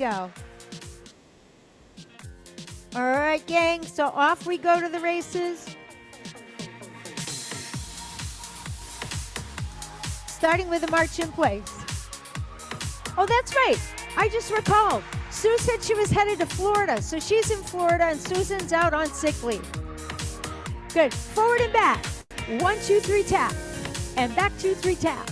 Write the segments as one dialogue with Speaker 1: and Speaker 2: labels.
Speaker 1: go. All right, gang, so off we go to the races. Starting with a march in place. Oh, that's right. I just recalled. Sue said she was headed to Florida, so she's in Florida and Susan's out on sick leave. Good. Forward and back. 1, 2, 3, tap. And back 2, 3, tap.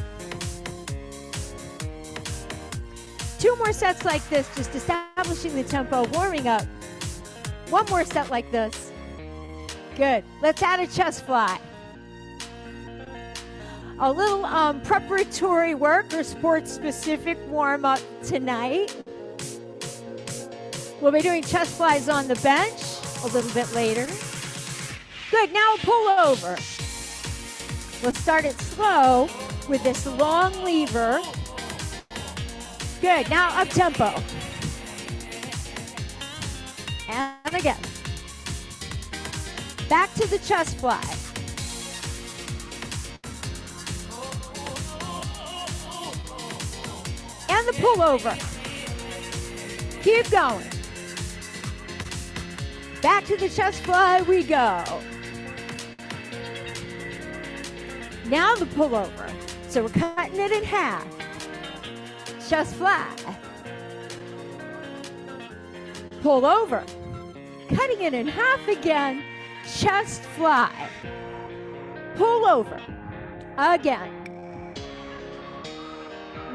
Speaker 1: 2 more sets like this, just establishing the tempo, warming up. 1 more set like this. Good. Let's add a chest fly. A little preparatory work or sports-specific warm-up tonight. We'll be doing chest flies on the bench a little bit later. Good, now pull over. We'll start it slow with this long lever. Good, now up tempo. And again. Back to the chest fly. And the pullover. Keep going. Back to the chest fly we go. Now the pullover. So we're cutting it in half. Chest fly. Pull over. Cutting it in half again. Chest fly. Pull over. Again.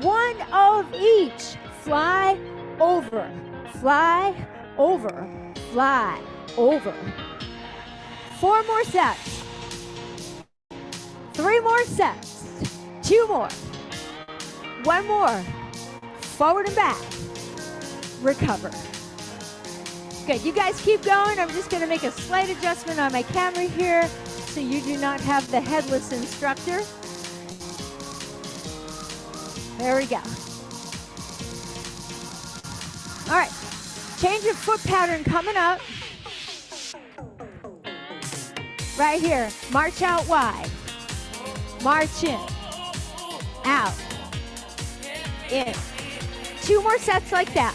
Speaker 1: 1 of each. Fly over. Fly over. Fly over. 4 more sets. 3 more sets. 2 more. 1 more. Forward and back. Recover. Good. You guys keep going. I'm just going to make a slight adjustment on my camera here so you do not have the headless instructor. There we go. All right. Change of foot pattern coming up. Right here. March out wide. March in. Out. In. 2 more sets like that.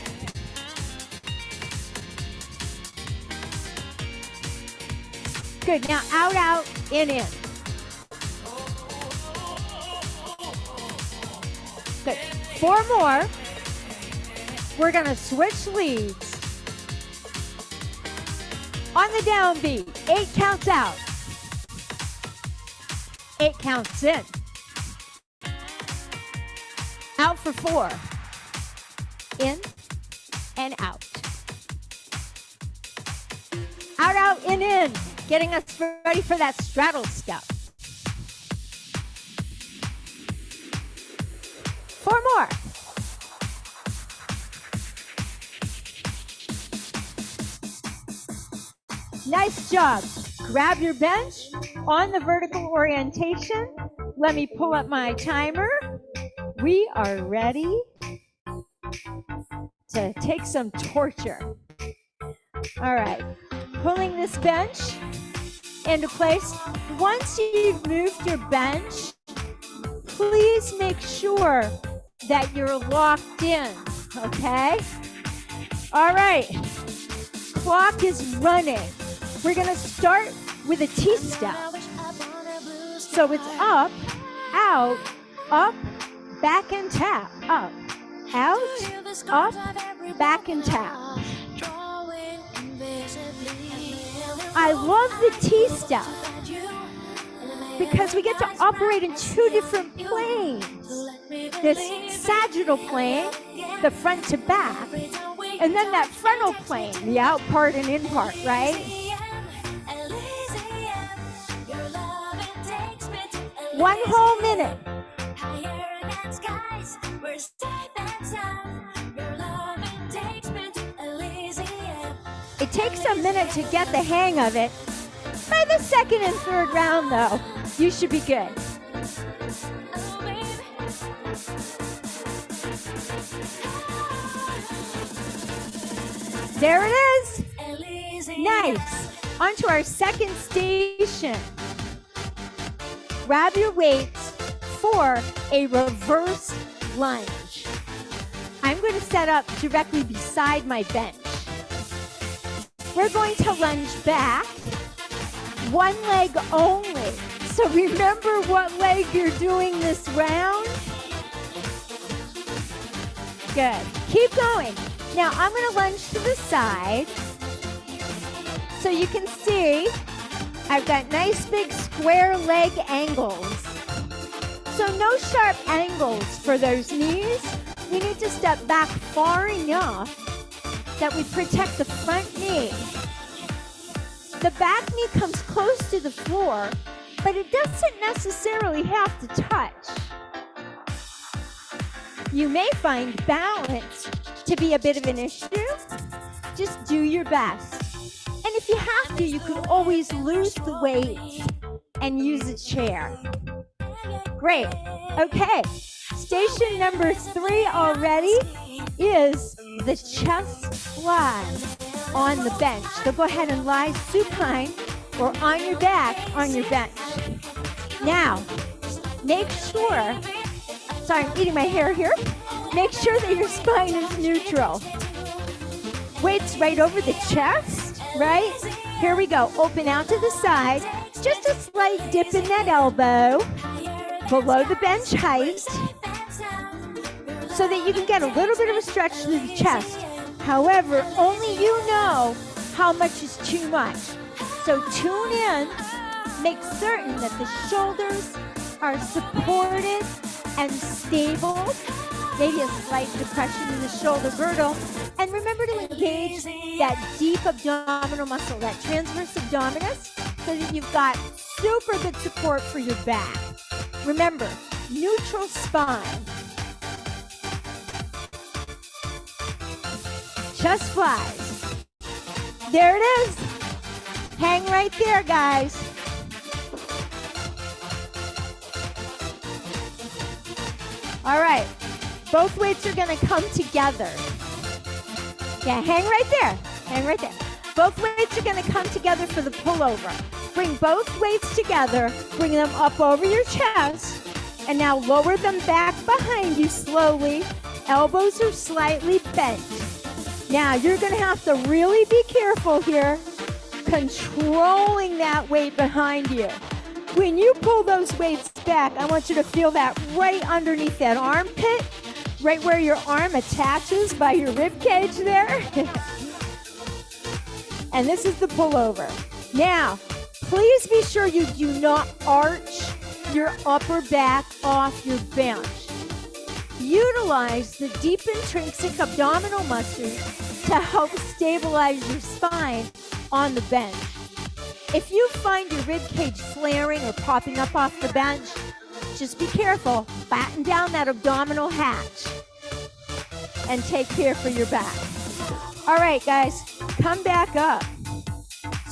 Speaker 1: Good. Now out, out, in. Good. 4 more. We're going to switch leads. On the downbeat, 8 counts out. 8 counts in. Out for 4. In and out. Out, out, in. Getting us ready for that straddle step. 4 more. Nice job. Grab your bench on the vertical orientation. Let me pull up my timer. We are ready to take some torture. All right. Pulling this bench into place. Once you've moved your bench, please make sure that you're locked in, okay? All right, clock is running. We're gonna start with a T-step. So it's up, out, up, back and tap, up, out, up, back and tap. I love the T-step because we get to operate in 2 different planes. This sagittal plane, the front to back, and then that frontal plane, the out part and in part, right? One whole minute. It takes a minute to get the hang of it. By the 2nd and 3rd round, though, you should be good. There it is. Nice. On to our second station. Grab your weights for a reverse lunge. I'm going to set up directly beside my bench. We're going to lunge back, one leg only. So remember what leg you're doing this round. Good. Keep going. Now I'm going to lunge to the side. So you can see I've got nice big square leg angles. So no sharp angles for those knees. We need to step back far enough that we protect the front knee. The back knee comes close to the floor, but it doesn't necessarily have to touch. You may find balance to be a bit of an issue. Just do your best. And if you have to, you can always lose the weight and use a chair. Great. Okay. Station number 3 already is the chest fly on the bench. So go ahead and lie supine or on your back on your bench. Now, make sure, sorry, I'm eating my hair here. Make sure that your spine is neutral. Weights right over the chest, right? Here we go. Open out to the side. Just a slight dip in that elbow below the bench height so that you can get a little bit of a stretch through the chest. However, only you know how much is too much. So tune in, make certain that the shoulders are supported and stable. Maybe a slight depression in the shoulder girdle. And remember to engage that deep abdominal muscle, that transverse abdominis, so that you've got super good support for your back. Remember, neutral spine. Chest flies. There it is. Hang right there, guys. All right. Both weights are going to come together. Yeah, hang right there. Hang right there. Both weights are going to come together for the pullover. Bring both weights together. Bring them up over your chest. And now lower them back behind you slowly. Elbows are slightly bent. Now, you're going to have to really be careful here, controlling that weight behind you. When you pull those weights back, I want you to feel that right underneath that armpit, right where your arm attaches by your rib cage there. And this is the pullover. Now, please be sure you do not arch your upper back off your bench. Utilize the deep intrinsic abdominal muscles to help stabilize your spine on the bench. If you find your rib cage flaring or popping up off the bench, just be careful. Batten down that abdominal hatch and take care for your back. All right, guys, come back up.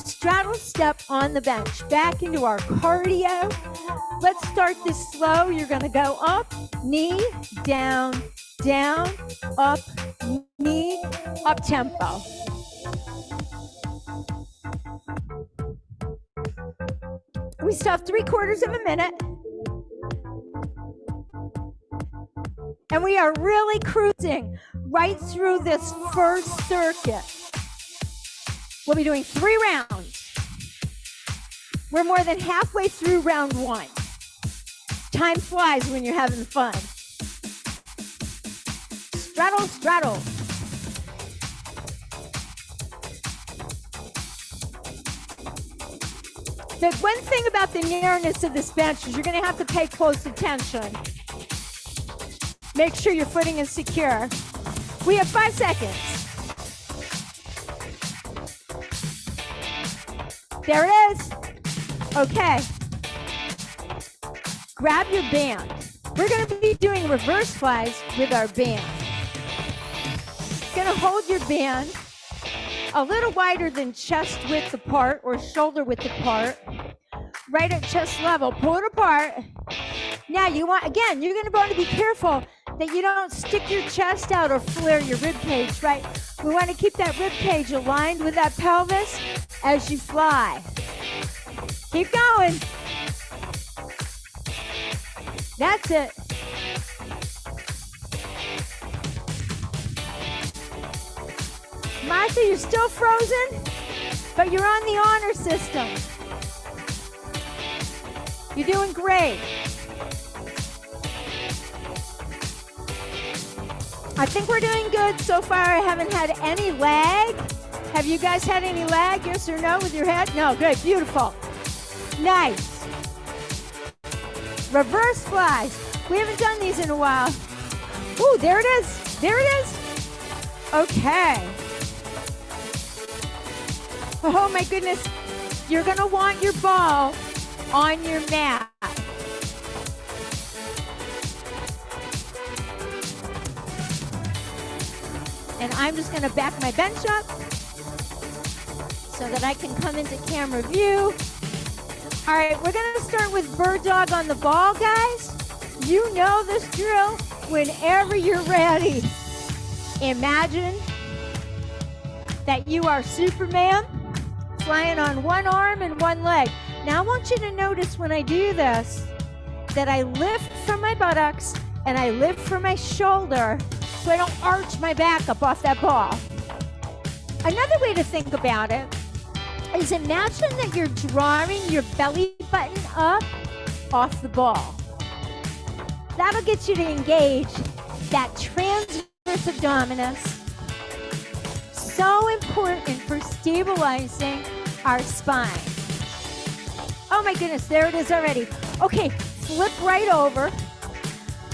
Speaker 1: Straddle step on the bench. Back into our cardio. Let's start this slow. You're going to go up, knee, down, down, up, knee, up tempo. We stop 3/4 of a minute. And we are really cruising right through this first circuit. We'll be doing 3 rounds. We're more than halfway through round 1. Time flies when you're having fun. Straddle, straddle. The one thing about the nearness of this bench is you're going to have to pay close attention. Make sure your footing is secure. We have 5 seconds. There it is. Okay. Grab your band. We're going to be doing reverse flies with our band. Going to hold your band a little wider than chest width apart or shoulder width apart. Right at chest level. Pull it apart. Now you want, again, you're going to want to be careful that you don't stick your chest out or flare your rib cage, right? We want to keep that rib cage aligned with that pelvis as you fly. Keep going. That's it. Martha, you're still frozen, but you're on the honor system. You're doing great. I think we're doing good so far. I haven't had any lag. Have you guys had any lag? Yes or no with your head? No, good, beautiful. Nice. Reverse flies. We haven't done these in a while. Ooh, there it is. There it is. Okay. Oh my goodness. You're gonna want your ball on your mat. And I'm just gonna back my bench up so that I can come into camera view. All right, we're gonna start with bird dog on the ball, guys. You know this drill. Whenever you're ready, imagine that you are Superman flying on one arm and one leg. Now I want you to notice when I do this that I lift from my buttocks and I lift from my shoulder so I don't arch my back up off that ball. Another way to think about it is imagine that you're drawing your belly button up off the ball. That'll get you to engage that transverse abdominis. So important for stabilizing our spine. Oh my goodness, there it is already. Okay, flip right over.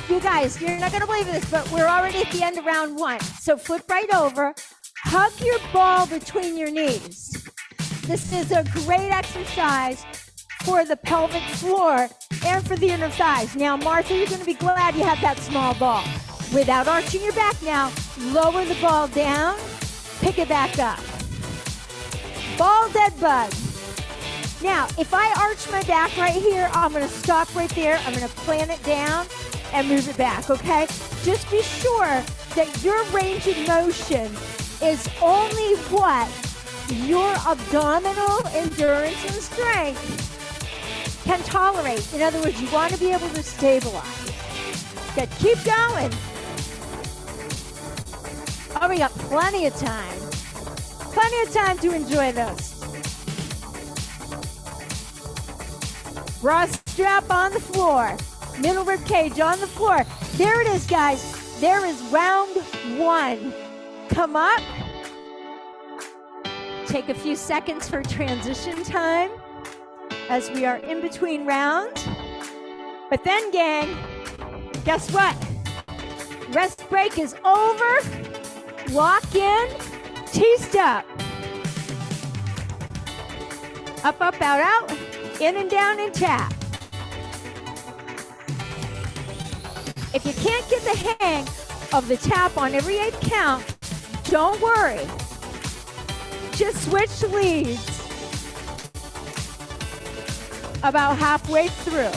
Speaker 1: You guys, you're not gonna believe this, but we're already at the end of round one. So flip right over, hug your ball between your knees. This is a great exercise for the pelvic floor and for the inner thighs. Now, Martha, you're gonna be glad you have that small ball. Without arching your back now, lower the ball down, pick it back up. Ball dead bug. Now, if I arch my back right here, I'm gonna stop right there. I'm gonna plant it down and move it back, okay? Just be sure that your range of motion is only what your abdominal endurance and strength can tolerate. In other words, you want to be able to stabilize. Good, keep going. Oh, we got plenty of time. Plenty of time to enjoy this. Bra strap on the floor. Middle rib cage on the floor. There it is, guys. There is round one. Come up. Take a few seconds for transition time as we are in between rounds. But then, gang, guess what? Rest break is over. Lock in, T-step. Up, up, out, out, in and down and tap. If you can't get the hang of the tap on every 8 count, don't worry. Just switch leads about halfway through.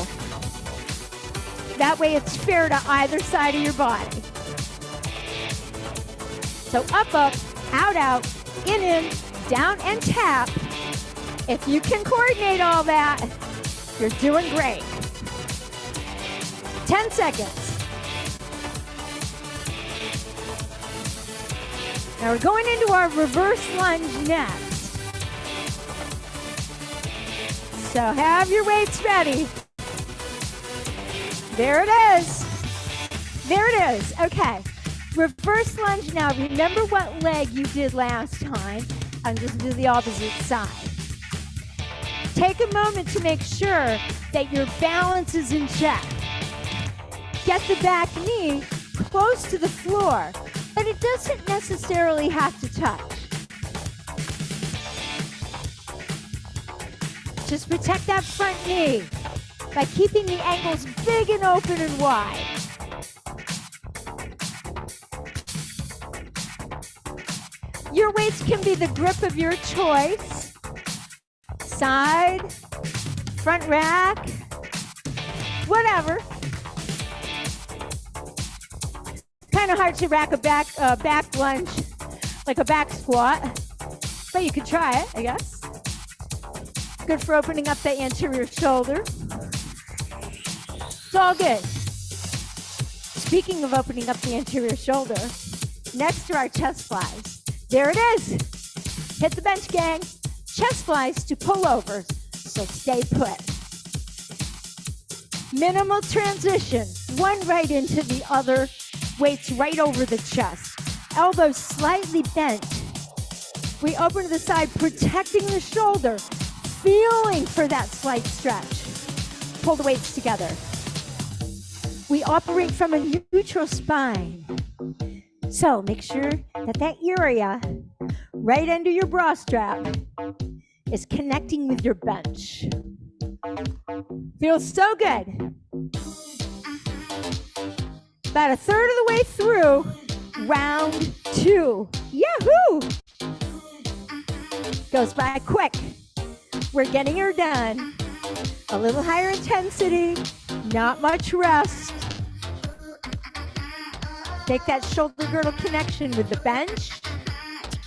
Speaker 1: That way it's fair to either side of your body. So up, up, out, out, in, down, and tap. If you can coordinate all that, you're doing great. 10 seconds. Now we're going into our reverse lunge next. So have your weights ready. There it is. There it is. Okay. Reverse lunge now. Remember what leg you did last time, and just do the opposite side. Take a moment to make sure that your balance is in check. Get the back knee close to the floor, but it doesn't necessarily have to touch. Just protect that front knee by keeping the ankles big and open and wide. Your weights can be the grip of your choice. Side, front rack, whatever. Kind of hard to rack a back lunge, like a back squat, but you could try it, I guess. Good for opening up the anterior shoulder. It's all good. Speaking of opening up the anterior shoulder, next to our chest flies, There it is. Hit the bench, gang. Chest flies to pullovers, so stay put. Minimal transition, one right into the other, weights right over the chest. Elbows slightly bent. We open to the side, protecting the shoulder, feeling for that slight stretch. Pull the weights together. We operate from a neutral spine. So make sure that that area right under your bra strap is connecting with your bench. Feels so good. About a third of the way through round 2. Yahoo! Goes by quick. We're getting her done. A little higher intensity, not much rest. Take that shoulder girdle connection with the bench.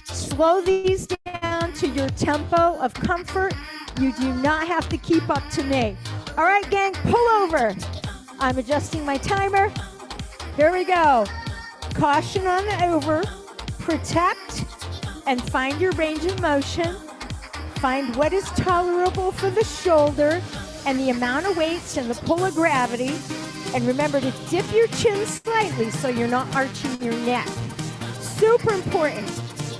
Speaker 1: Slow these down to your tempo of comfort. You do not have to keep up to me. All right, gang, pull over. I'm adjusting my timer. Here we go. Caution on the over. Protect and find your range of motion. Find what is tolerable for the shoulder and the amount of weights and the pull of gravity. And remember to dip your chin slightly so you're not arching your neck. Super important.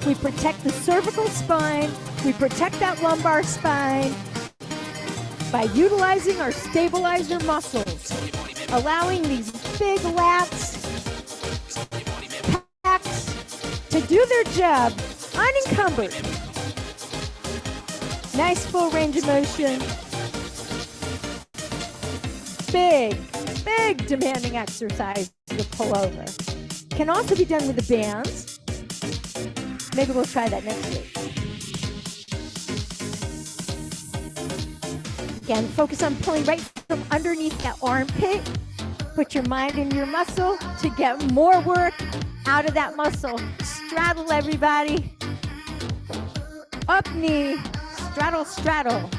Speaker 1: We protect the cervical spine. We protect that lumbar spine by utilizing our stabilizer muscles, allowing these big lats, pecs to do their job unencumbered. Nice full range of motion. Big demanding exercise to pull over. Can also be done with the bands. Maybe we'll try that next week. Again, focus on pulling right from underneath that armpit. Put your mind into your muscle to get more work out of that muscle. Straddle, everybody. Up knee, straddle, straddle.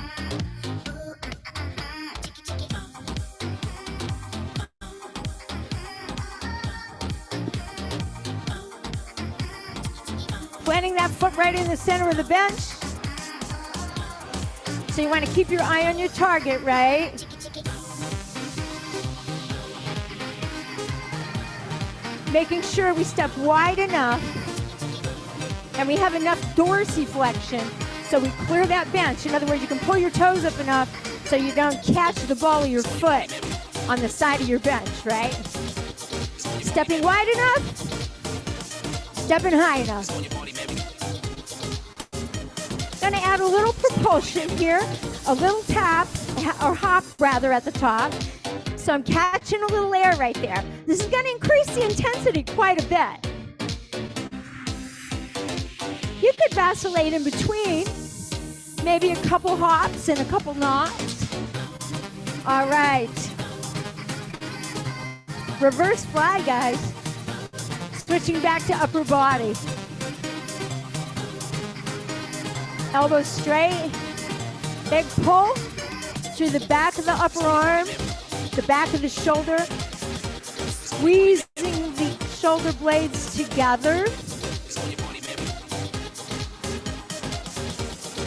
Speaker 1: Planting that foot right in the center of the bench. So you want to keep your eye on your target, right? Making sure we step wide enough and we have enough dorsiflexion so we clear that bench. In other words, you can pull your toes up enough so you don't catch the ball of your foot on the side of your bench, right? Stepping wide enough, stepping high enough. Gonna add a little propulsion here, a little tap, or hop rather at the top. So I'm catching a little air right there. This is gonna increase the intensity quite a bit. You could vacillate in between, maybe a couple hops and a couple knots. All right. Reverse fly, guys. Switching back to upper body. Elbows straight. Big pull through the back of the upper arm, the back of the shoulder. Squeezing the shoulder blades together.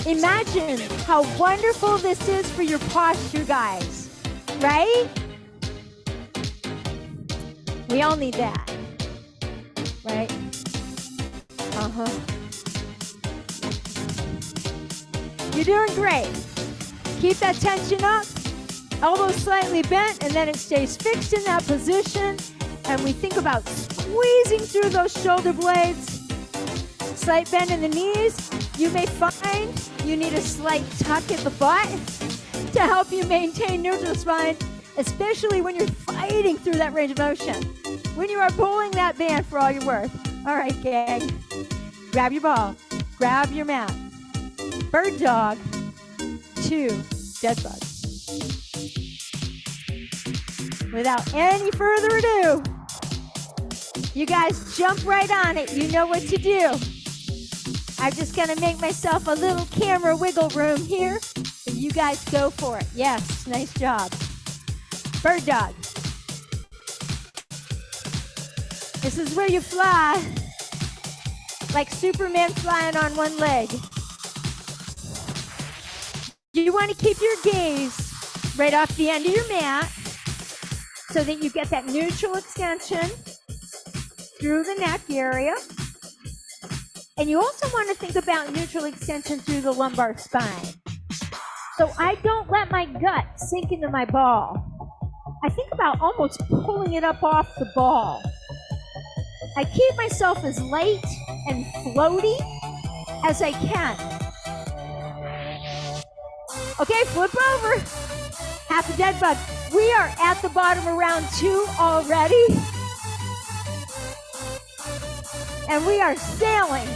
Speaker 1: Imagine how wonderful this is for your posture, guys, right? We all need that, right? You're doing great. Keep that tension up, elbows slightly bent, and then it stays fixed in that position. And we think about squeezing through those shoulder blades. Slight bend in the knees. You may find you need a slight tuck at the butt to help you maintain neutral spine, especially when you're fighting through that range of motion, when you are pulling that band for all you're worth. All right, gang. Grab your ball. Grab your mat. Bird dog. 2 dead bugs. Without any further ado, you guys jump right on it. You know what to do. I'm just going to make myself a little camera wiggle room here. And you guys go for it. Yes, nice job. Bird dog. This is where you fly. like Superman flying on one leg. You want to keep your gaze right off the end of your mat so that you get that neutral extension through the neck area. And you also want to think about neutral extension through the lumbar spine. So I don't let my gut sink into my ball. I think about almost pulling it up off the ball. I keep myself as light and floaty as I can. Okay, flip over. Half a dead bug. We are at the bottom of round 2 already. And we are sailing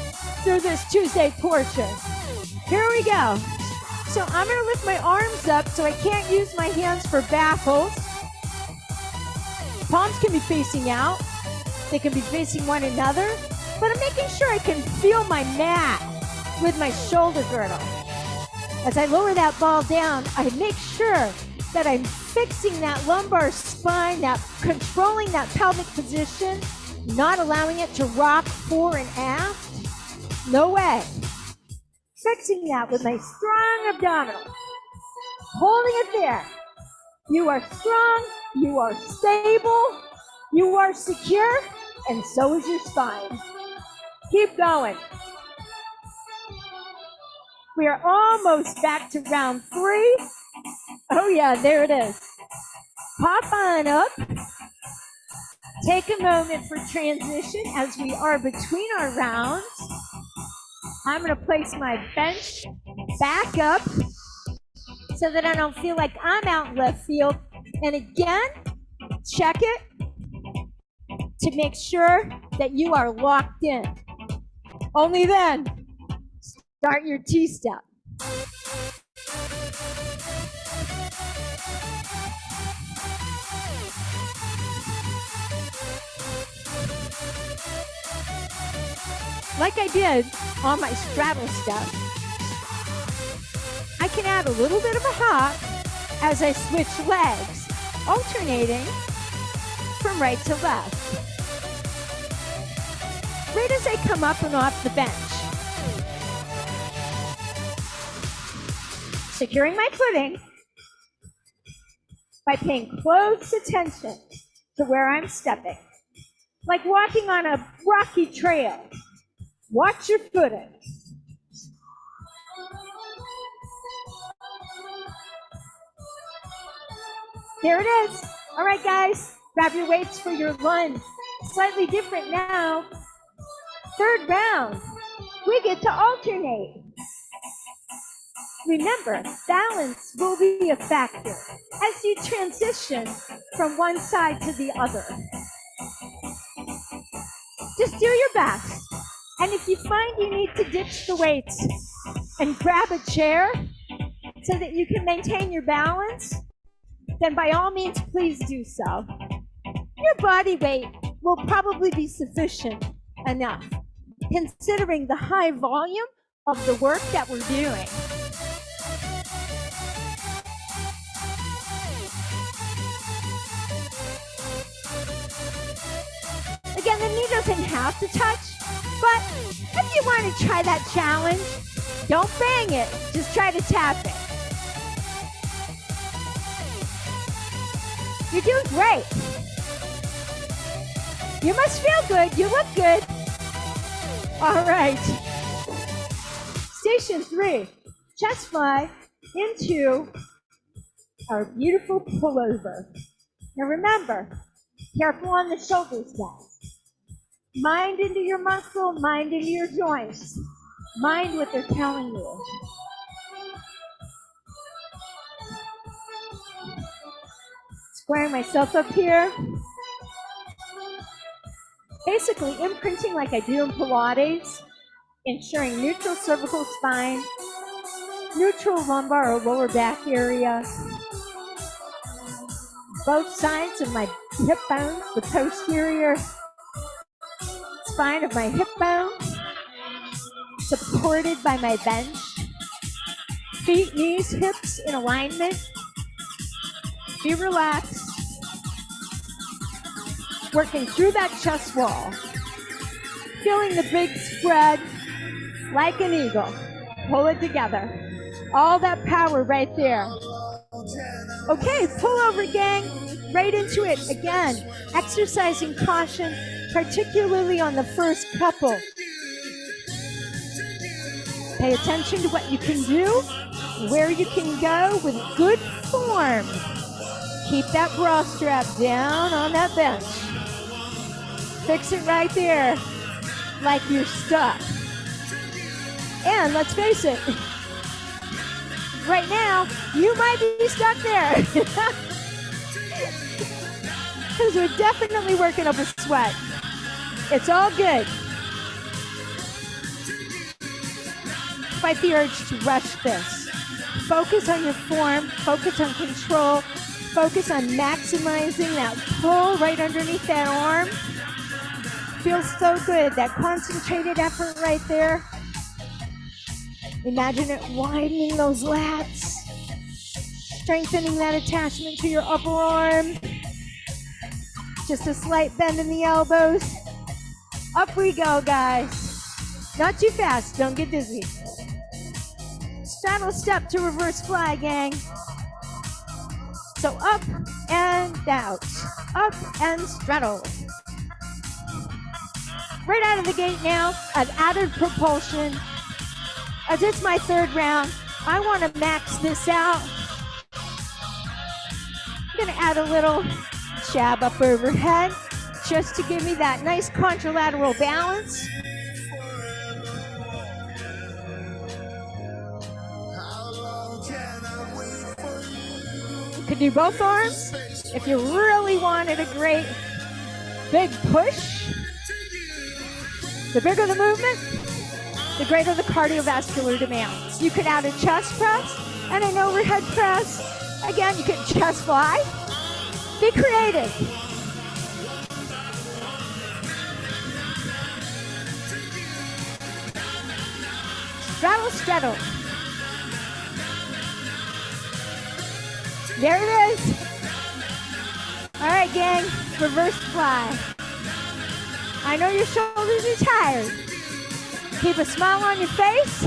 Speaker 1: through this Tuesday portion. Here we go. So I'm going to lift my arms up so I can't use my hands for baffles. Palms can be facing out. They can be facing one another. But I'm making sure I can feel my mat with my shoulder girdle. As I lower that ball down, I make sure that I'm fixing that lumbar spine, that controlling that pelvic position, not allowing it to rock fore and aft. No way. Fixing that with my strong abdominal. Holding it there. You are strong, you are stable, you are secure, and so is your spine. Keep going. We are almost back to round 3. Oh yeah, there it is. Pop on up. Take a moment for transition as we are between our rounds. I'm going to place my bench back up so that I don't feel like I'm out in left field. And again, check it to make sure that you are locked in. Only then, start your T-step. Like I did on my straddle step, I can add a little bit of a hop as I switch legs, alternating from right to left. Right as I come up and off the bench. Securing my footing by paying close attention to where I'm stepping. Like walking on a rocky trail. Watch your footing. There it is. All right, guys, grab your weights for your lunge. Slightly different now. Third round, we get to alternate. Remember, balance will be a factor as you transition from one side to the other. Just do your best. And if you find you need to ditch the weights and grab a chair so that you can maintain your balance, then by all means, please do so. Your body weight will probably be sufficient enough, considering the high volume of the work that we're doing. Again, the knee doesn't have to touch. But if you want to try that challenge, don't bang it. Just try to tap it. You're doing great. You must feel good. You look good. All right. Station 3. Chest fly into our beautiful pullover. Now remember, careful on the shoulders, guys. Mind into your muscle, mind into your joints. Mind what they're telling you. Squaring myself up here. Basically imprinting like I do in Pilates, ensuring neutral cervical spine, neutral lumbar or lower back area. Both sides of my hip bones, the posterior spine of my hip bone, supported by my bench. Feet, knees, hips in alignment. Be relaxed. Working through that chest wall. feeling the big spread like an eagle. Pull it together. All that power right there. Okay, pull over, gang. Right into it. Again, exercising caution, particularly on the first couple. Pay attention to what you can do, where you can go with good form. Keep that bra strap down on that bench. Fix it right there, like you're stuck. And let's face it, right now, you might be stuck there. Because we're definitely working up a sweat. It's all good. Fight the urge to rush this. Focus on your form, focus on control, focus on maximizing that pull right underneath that arm. Feels so good, that concentrated effort right there. Imagine it widening those lats, strengthening that attachment to your upper arm. Just a slight bend in the elbows. Up we go, guys. Not too fast, don't get dizzy. Straddle step to reverse fly, gang. So up and out, up and straddle. Right out of the gate now, I've added propulsion. As it's my third round, I want to max this out. I'm going to add a little jab up overhead just to give me that nice contralateral balance. You could do both arms if you really wanted a great big push. The bigger the movement, the greater the cardiovascular demands. You could add a chest press and an overhead press. Again, you could chest fly. Be creative. Straddle, straddle. There it is. All right, gang, reverse fly. I know your shoulders are tired. Keep a smile on your face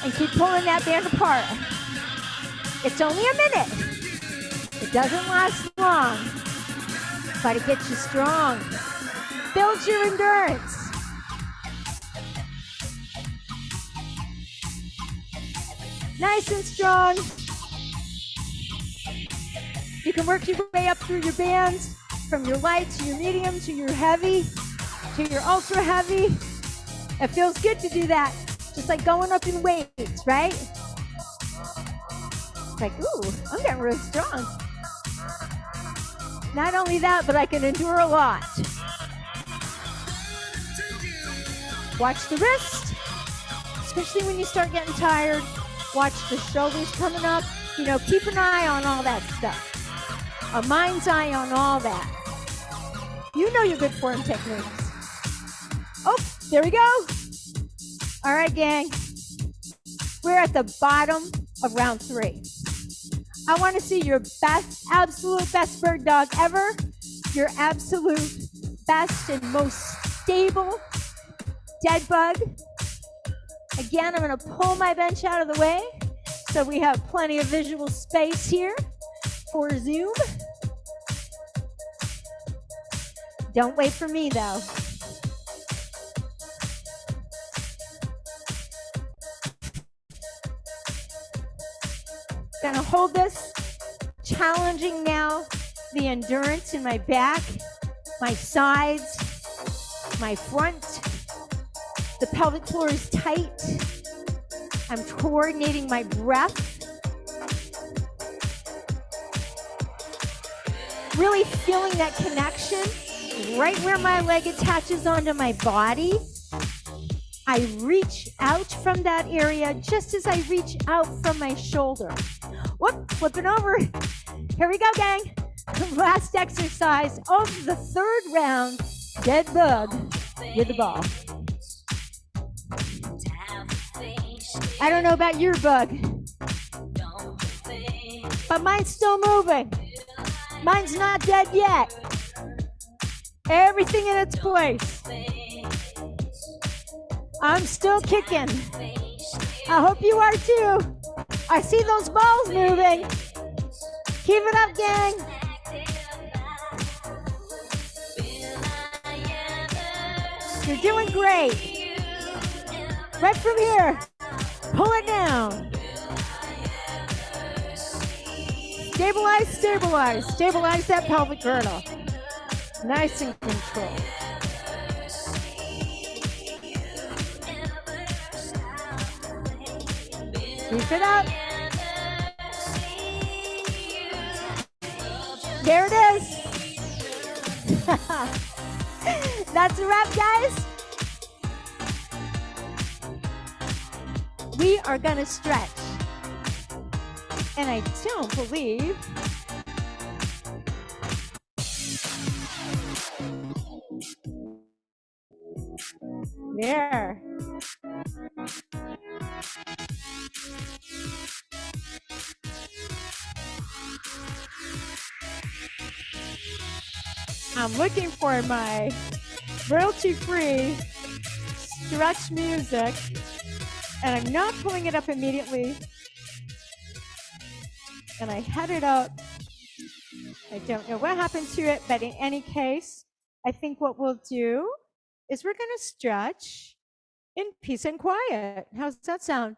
Speaker 1: and keep pulling that band apart. It's only a minute. It doesn't last long, but it gets you strong. Builds your endurance. Nice and strong. You can work your way up through your bands from your light to your medium to your heavy to your ultra heavy. It feels good to do that. Just like going up in weights, right? It's like, ooh, I'm getting real strong. Not only that, but I can endure a lot. Watch the wrist, especially when you start getting tired. Watch the shoulders coming up. You know, keep an eye on all that stuff. A mind's eye on all that. You know your good form techniques. Oh, there we go. All right, gang. We're at the bottom of round 3. I want to see your best, absolute best bird dog ever. Your absolute best and most stable dead bug. Again, I'm going to pull my bench out of the way so we have plenty of visual space here for Zoom. Don't wait for me, though. Gonna hold this, challenging now the endurance in my back, my sides, my front. The pelvic floor is tight. I'm coordinating my breath. Really feeling that connection right where my leg attaches onto my body. I reach out from that area just as I reach out from my shoulder. Whoop, flipping over. Here we go, gang. Last exercise of the third round, dead bug with the ball. I don't know about your bug, but mine's still moving. Mine's not dead yet. Everything in its place. I'm still kicking. I hope you are too. I see those balls moving. Keep it up, gang. You're doing great. Right from here. Pull it down. Stabilize, stabilize. Stabilize that pelvic girdle. Nice and controlled. Keep it up. There it is. That's a wrap, guys. We are going to stretch. And I don't believe there. I'm looking for my royalty-free stretch music, and I'm not pulling it up immediately. And I had it up. I don't know what happened to it, but in any case, I think what we'll do is we're going to stretch in peace and quiet. How's that sound?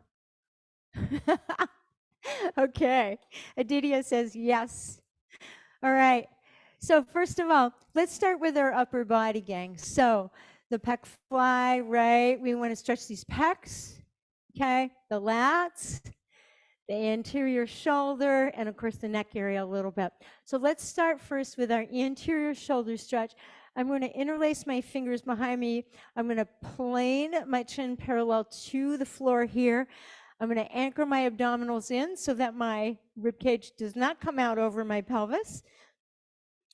Speaker 1: Okay. Adidia says yes. All right. So first of all, let's start with our upper body, gang. So the pec fly, right? We want to stretch these pecs, okay? The lats, the anterior shoulder, and of course the neck area a little bit. So let's start first with our anterior shoulder stretch. I'm going to interlace my fingers behind me. I'm going to plane my chin parallel to the floor here. I'm going to anchor my abdominals in so that my rib cage does not come out over my pelvis.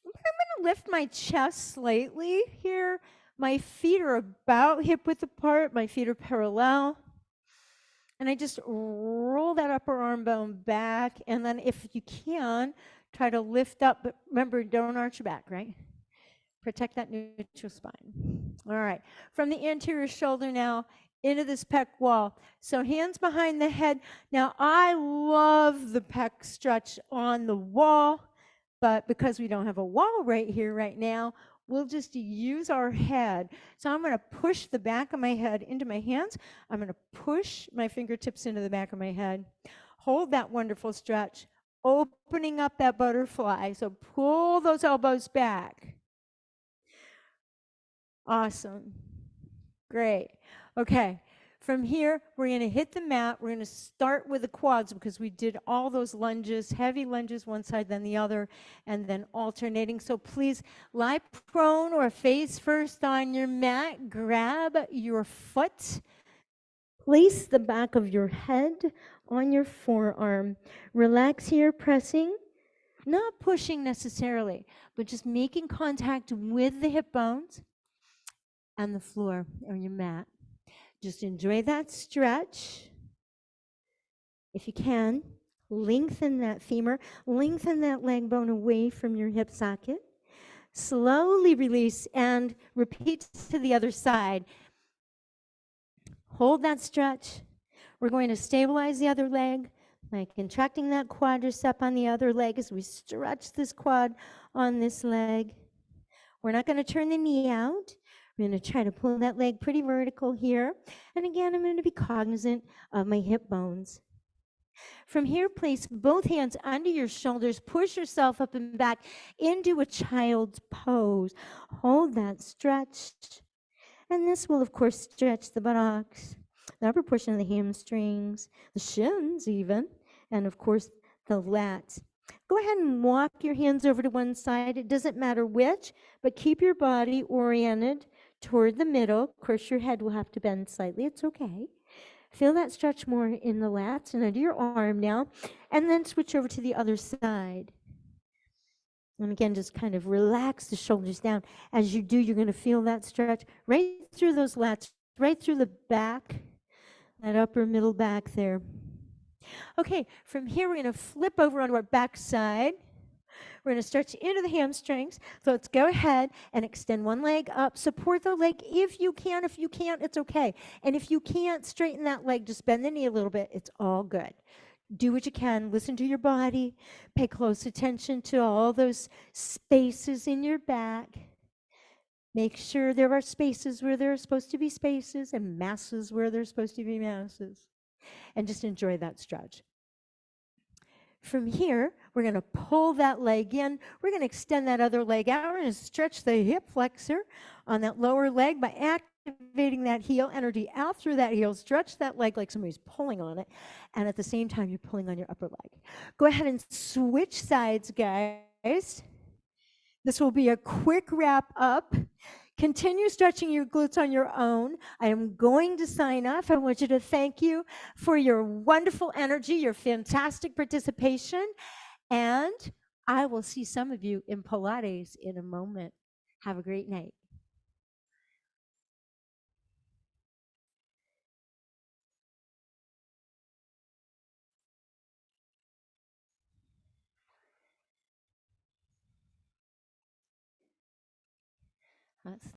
Speaker 1: I'm going to lift my chest slightly here. My feet are about hip width apart. My feet are parallel. And I just roll that upper arm bone back. And then if you can, try to lift up. But remember, don't arch your back, right? Protect that neutral spine. All right. From the anterior shoulder now into this pec wall. So hands behind the head. Now, I love the pec stretch on the wall. But because we don't have a wall right here, right now, we'll just use our head. So I'm going to push the back of my head into my hands. I'm going to push my fingertips into the back of my head. Hold that wonderful stretch, opening up that butterfly. So pull those elbows back. Awesome. Great. Okay. From here, we're going to hit the mat. We're going to start with the quads because we did all those lunges, heavy lunges one side, then the other, and then alternating. So please lie prone or face first on your mat. Grab your foot. Place the back of your head on your forearm. Relax here, pressing, not pushing necessarily, but just making contact with the hip bones and the floor or your mat. Just enjoy that stretch. If you can, lengthen that femur, lengthen that leg bone away from your hip socket. Slowly release and repeat to the other side. Hold that stretch. We're going to stabilize the other leg by contracting that quadricep on the other leg as we stretch this quad on this leg. We're not going to turn the knee out. I'm going to try to pull that leg pretty vertical here. And again, I'm going to be cognizant of my hip bones. From here, place both hands under your shoulders. Push yourself up and back into a child's pose. Hold that stretch. And this will, of course, stretch the buttocks, the upper portion of the hamstrings, the shins even, and, of course, the lats. Go ahead and walk your hands over to one side. It doesn't matter which, but keep your body oriented toward the middle. Of course, your head will have to bend slightly. It's okay. Feel that stretch more in the lats and under your arm now, and then switch over to the other side. And again, just kind of relax the shoulders down. As you do, you're going to feel that stretch right through those lats, right through the back, that upper middle back there. Okay, from here, we're going to flip over onto our back side. We're going to stretch into the hamstrings. So let's go ahead and extend one leg up. Support the leg if you can. If you can't, it's okay. And if you can't straighten that leg, just bend the knee a little bit. It's all good. Do what you can. Listen to your body. Pay close attention to all those spaces in your back. Make sure there are spaces where there are supposed to be spaces and masses where there's supposed to be masses. And just enjoy that stretch. From here, we're going to pull that leg in. We're going to extend that other leg out. We're going to stretch the hip flexor on that lower leg by activating that heel energy out through that heel. Stretch that leg like somebody's pulling on it. And at the same time, you're pulling on your upper leg. Go ahead and switch sides, guys. This will be a quick wrap up. Continue stretching your glutes on your own. I am going to sign off. I want you to thank you for your wonderful energy, your fantastic participation, and I will see some of you in Pilates in a moment. Have a great night. That's